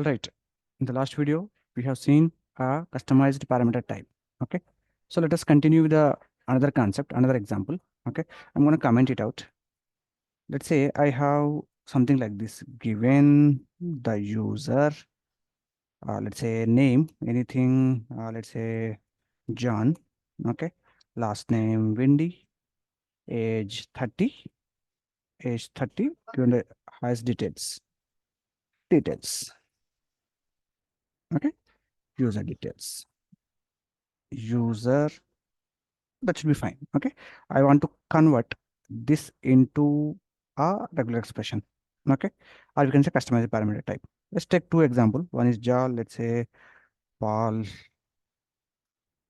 All right. In the last video, we have seen a customized parameter type. Okay. So let us continue with the another concept, another example. Okay. I'm going to comment it out. Let's say I have something like this given the user, let's say name, anything, let's say John. Okay. Last name Wendy, age 30, given the highest details. Okay. User details. User, that should be fine. Okay. I want to convert this into a regular expression. Okay. Or we can say customize the parameter type. Let's take two examples. One is jar, let's say Paul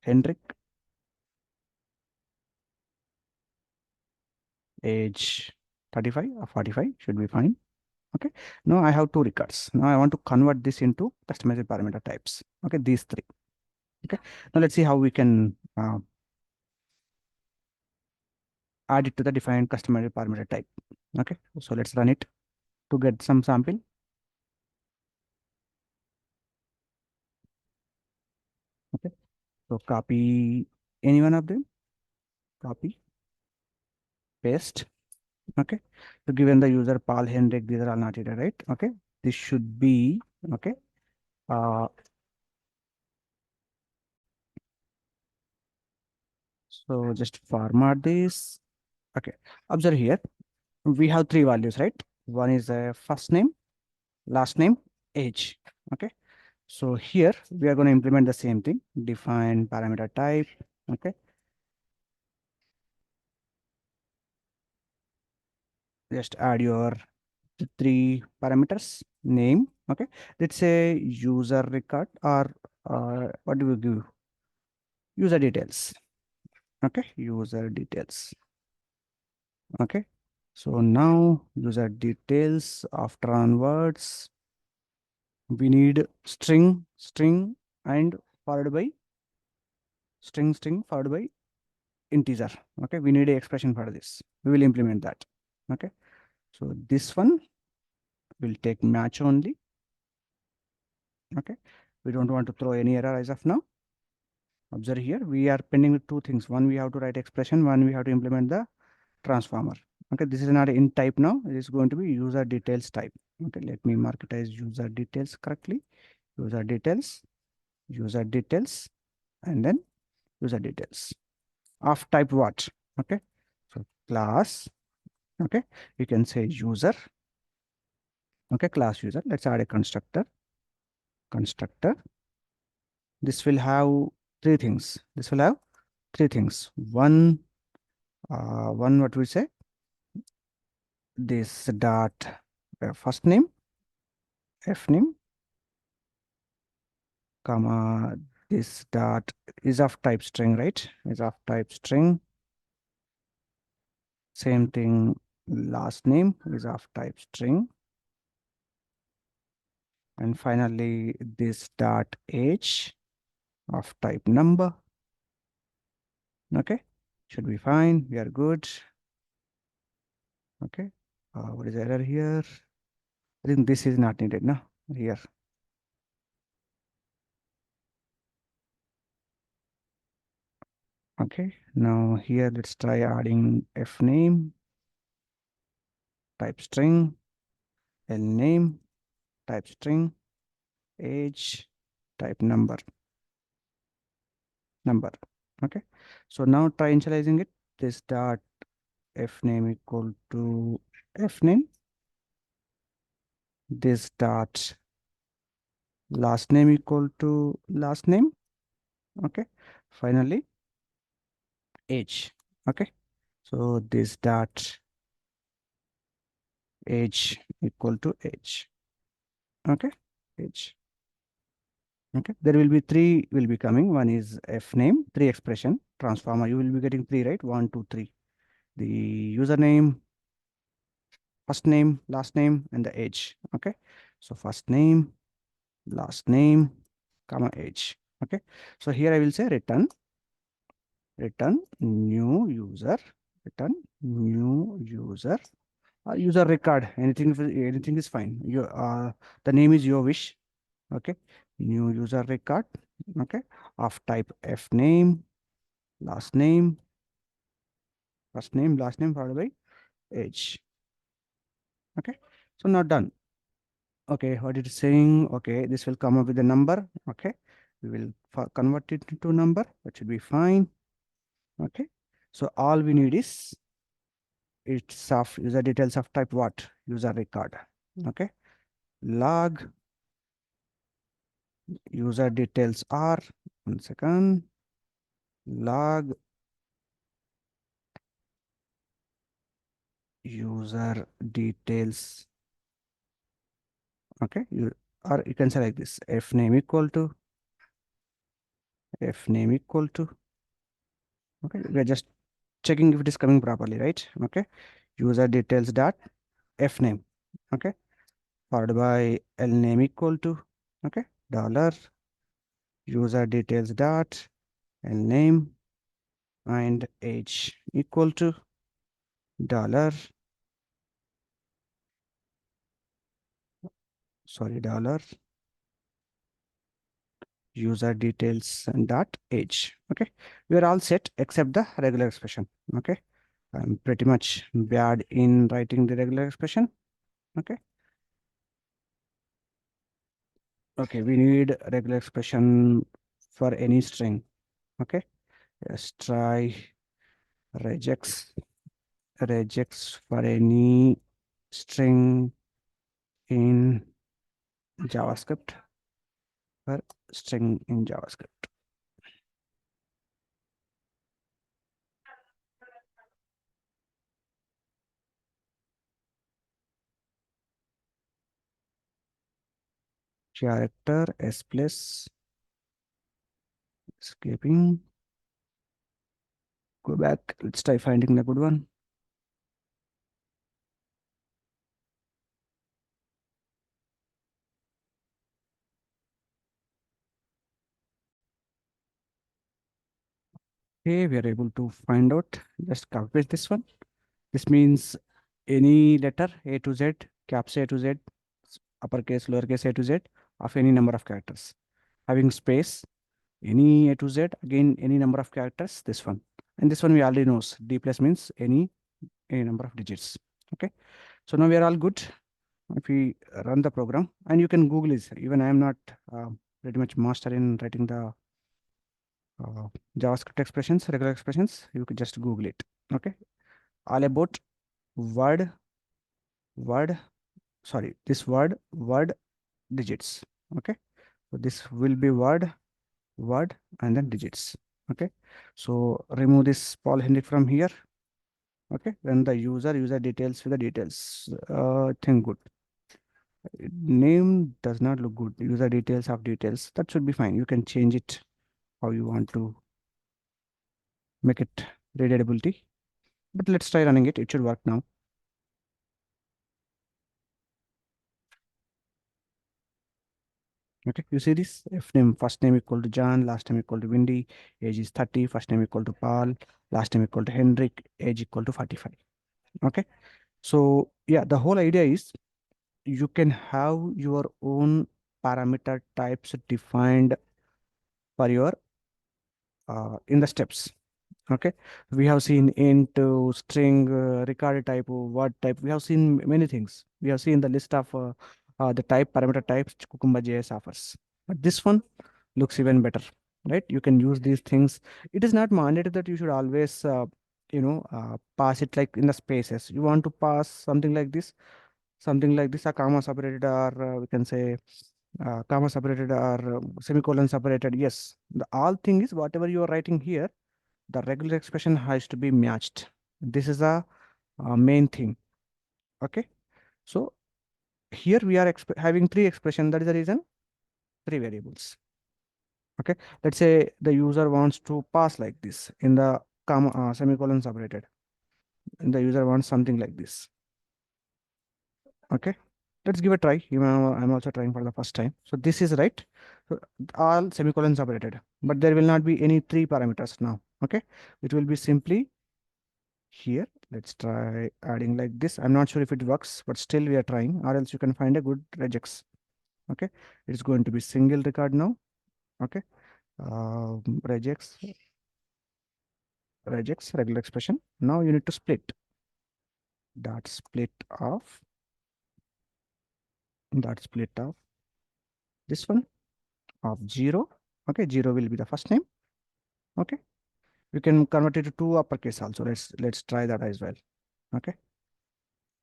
Hendrik, age 35 or 45 should be fine. Okay. Now I have two records. Now I want to convert this into customized parameter types. Okay. These three. Okay. Now let's see how we can add it to the defined customized parameter type. Okay. So let's run it to get some sample. Okay. So copy any one of them, copy, paste. Okay. So given the user Paul Hendrik, these are all not here, right? Okay. This should be okay. So just format this. Okay. Observe here. We have three values, right? One is a first name, last name, age. Okay. So here we are going to implement the same thing. Define parameter type. Okay. Just add your three parameters, name. Okay. Let's say user record or what do we give? User details. Okay. User details. Okay. So now user details after onwards, we need string and followed by string followed by integer. Okay. We need a expression for this. We will implement that. Okay. So this one will take match only. Okay. We don't want to throw any error as of now. Observe here, we are pending with two things. One, we have to write expression. One, we have to implement the transformer. Okay, this is not in type now. It is going to be user details type. Okay, let me mark it as user details correctly. User details, and then user details of type what? Okay, so class. Okay, you can say user. Okay, class user. Let's add a constructor. This will have three things. One, what we say? This dot first name, f name, comma, this dot is of type string, right? Is of type string. Same thing, last name is of type string. And finally, this dot age of type number. Okay, should be fine. We are good. Okay, what is the error here? I think this is not needed now. Here. Okay, now here let's try adding f name, type string, l name, type string, age, type number. Okay, so now try initializing it. This dot f name equal to f name. This dot last name equal to last name. Okay, finally age. Okay, so this dot age equal to age. Okay, age. Okay, there will be three will be coming. One is f name, three expression transformer. You will be getting three, right? 1, 2, 3. The username, first name, last name, and the age. Okay, so first name, last name, comma age. Okay, so here I will say return new user, return new user, user record. Anything is fine. The name is your wish. Okay, new user record, okay, of type f name, last name, first name, last name followed by age. Okay, so now done. Okay, what it is saying? Okay, this will come up with a number. Okay, we will convert it into number. That should be fine. Okay, so all we need is it's of user details of type what? User record. Okay, log user details are, 1 second, log user details. Okay, or you can say like this, f name equal to, okay, we are just checking if it is coming properly, right? Okay, user details dot f name, okay, followed by l name equal to, okay, dollar user details dot l name and age equal to dollar, sorry, dollar user details and dot age. Okay, we are all set except the regular expression. Okay, I'm pretty much bad in writing the regular expression. Okay, okay, we need a regular expression for any string. Okay, yes, try regex for any string in JavaScript, for string in JavaScript. Character s plus escaping. Go back. Let's try finding the good one. Okay, we are able to find out. Just copy paste this one. This means any letter A to Z, caps A to Z, uppercase, lowercase A to Z of any number of characters. Having space, any A to Z, again, any number of characters, this one. And this one we already knows. D plus means any number of digits. Okay. So now we are all good. If we run the program, and you can Google this. Even I am not pretty much master in writing the uh, JavaScript expressions, regular expressions. You could just Google it. Okay. All about word, word, sorry, this word digits. Okay. So this will be word, and then digits. Okay. So remove this Paul Henry from here. Okay. Then the user details with the details. Think good. Name does not look good. User details of details. That should be fine. You can change it how you want to make it readability. But let's try running it. It should work now. Okay, you see this? F name, first name equal to John, last name equal to Windy, age is 30, first name equal to Paul, last name equal to Henrik, age equal to 45. Okay, so yeah, the whole idea is you can have your own parameter types defined for your in the steps. Okay, we have seen int, string, record type, word type. We have seen many things. We have seen the list of the type parameter types CucumberJS offers. But this one looks even better, right? You can use these things. It is not mandated that you should always, pass it like in the spaces. You want to pass something like this, a comma separated, or we can say comma separated or semicolon separated. Yes, the all thing is whatever you are writing here, the regular expression has to be matched. This is a main thing. Okay, so here we are having three expression. That is the reason three variables. Okay, let's say the user wants to pass like this in the comma semicolon separated, and the user wants something like this. Okay, let's give a try. I'm also trying for the first time. So this is right. So all semicolon separated, but there will not be any three parameters now. Okay, it will be simply here. Let's try adding like this. I'm not sure if it works, but still we are trying, or else you can find a good regex. Okay, it's going to be single record now. Okay, regex regular expression. Now you need to split. Dot split of this one of 0. Okay, 0 will be the first name. Okay, you can convert it to uppercase also. Let's try that as well. Okay,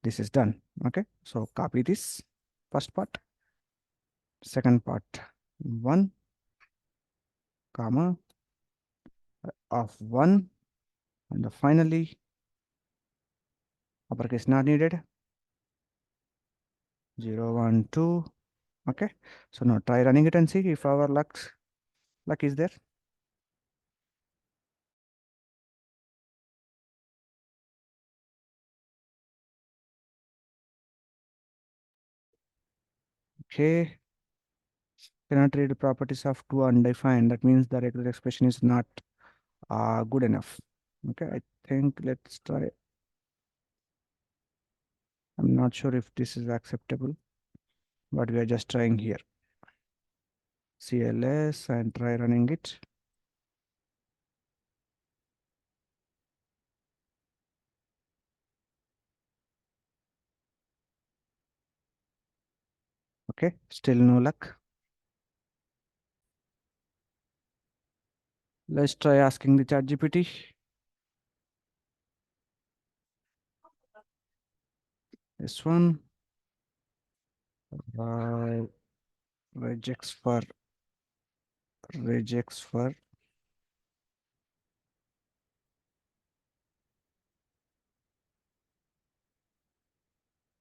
this is done. Okay, so copy this first part, second part, 1 comma of 1, and finally uppercase not needed, 0 1 2. Okay, so now try running it and see if our luck is there. Okay, cannot read properties of two undefined. That means the regular expression is not good enough. Okay, I think let's try. I'm not sure if this is acceptable, but we are just trying here. CLS and try running it. Okay, still no luck. Let's try asking the ChatGPT. This one. Uh, regex for regex for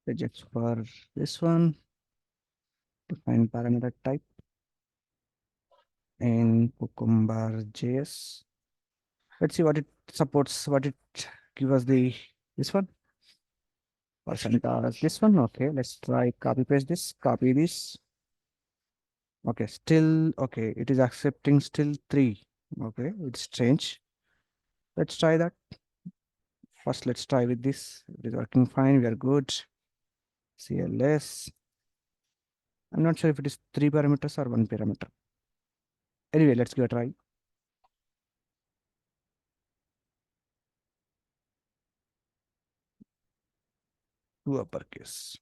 regex for this one. Define parameter type in CucumberJS. Let's see what it supports. What it give us the this one. Percentage this one. Okay, let's try copy paste this. Copy this. Okay, still okay. It is accepting still 3. Okay, it's strange. Let's try that. First, let's try with this. It is working fine. We are good. CLS. I'm not sure if it is 3 parameters or 1 parameter. Anyway, let's give a try. Two uppercase.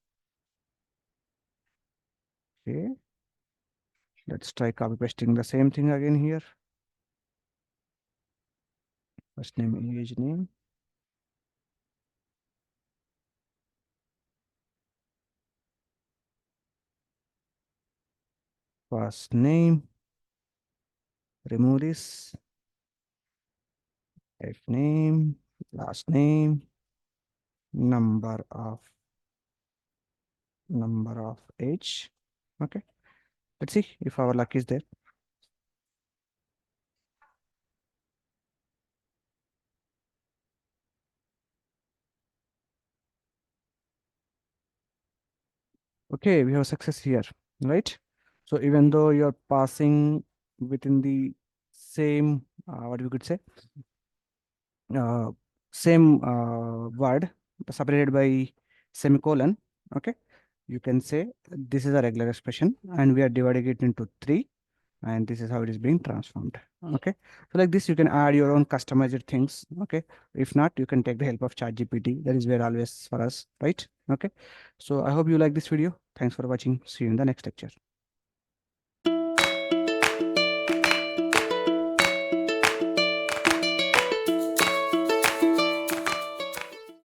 Okay. Let's try copy pasting the same thing again here. First name, age name. First name. Remove this. If name, last name, number of age. Okay, let's see if our luck is there. Okay, we have success here, right? So even though you're passing within the same what we could say uh, same word separated by semicolon, okay, you can say this is a regular expression and we are dividing it into 3, and this is how it is being transformed. Okay, so like this you can add your own customized things. Okay, if not, you can take the help of ChatGPT. That is where always for us, right? Okay, so I hope you like this video. Thanks for watching. See you in the next lecture.